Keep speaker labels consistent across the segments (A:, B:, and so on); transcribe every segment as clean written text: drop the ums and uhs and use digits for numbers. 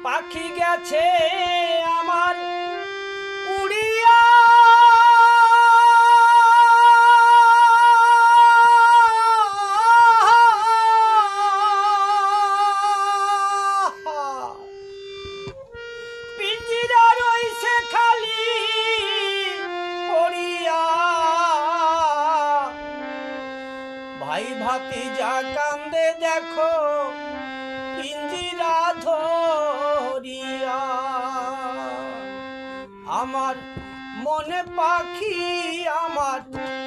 A: পাখি গেছে আমার উড়িয়া পিঞ্জিরা রইছে খালি পড়িয়া ভাই ভাতিজা কান্দে দেখো পিঞ্জিরা ধরিয়া আমার মনে পাখি আমার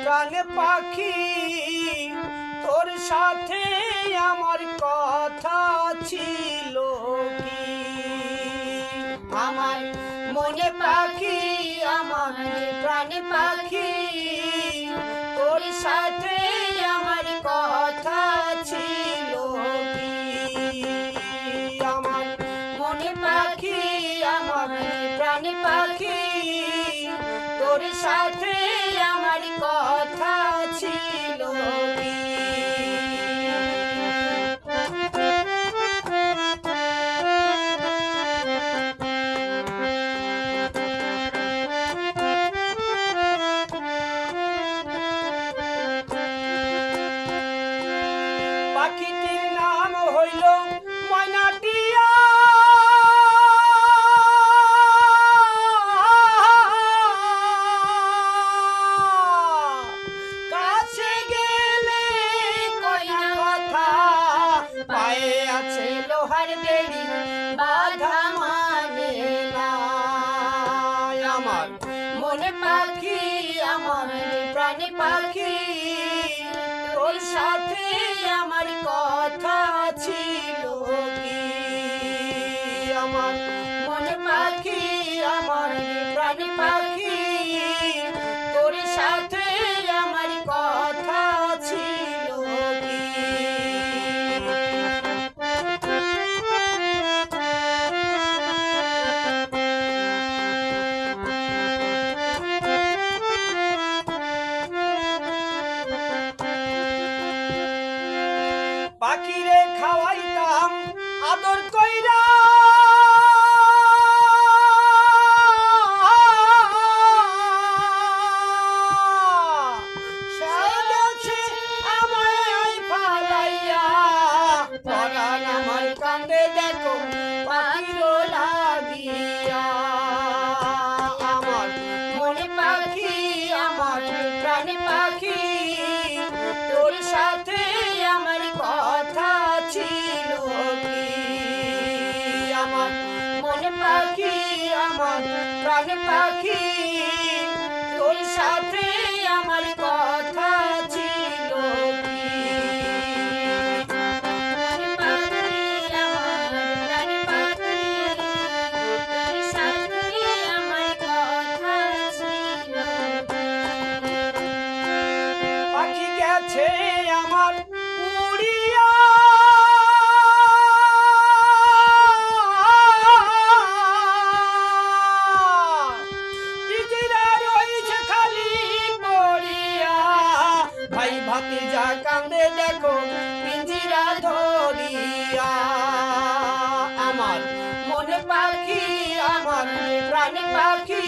A: প্রাণে পাখি তোর সাথে আমার কথা ছিল কি
B: আমার মনে পাখি আমার প্রাণে পাখি তোর সাথে আমার কথা ছিল কি
A: আমার
B: মনে পাখি আমার প্রাণে পাখি তোর সাথে আমার কথা ছিল কি
A: পাখিটির নাম হইল ময়নাটিয়া কাছে গেলে কইনা কথা পায়ে আছে
B: লোহার বেড়ি বাধা মানে না
A: আমার
B: মনে পাখি আমার প্রাণে পাখি তোর সাথে আমার কথা ছিল কি
A: আমার
B: মনে পাখি আমার প্রাণে পাখি তোর সাথে আমার কথা ছিল কি
A: পাখিরে খাওয়াইতাম আদর কইরা সাইডেছে আমায় পালাইয়া পরাণ আমার কান্দে দেখো পাখিরো লাগিয়া আমার
B: মনে পাখি আমার প্রাণে পাখি তোর সাথে আমার কথা ছিল কি
A: আমার
B: মনে পাখি আমার প্রাণে পাখি তোর সাথে আমার কথা ছিল কি মনে পাখি আমার প্রাণে পাখি তোর সাথে আমার কথা ছিল
A: পাখি গেছে আমার উড়িয়া পিঞ্জিরা রইছে খালি পড়িয়া ভাই ভাতিজা কান্দে দেখো পিঞ্জিরা ধরিয়া আমার
B: মনে পাখি আমার প্রাণে পাখি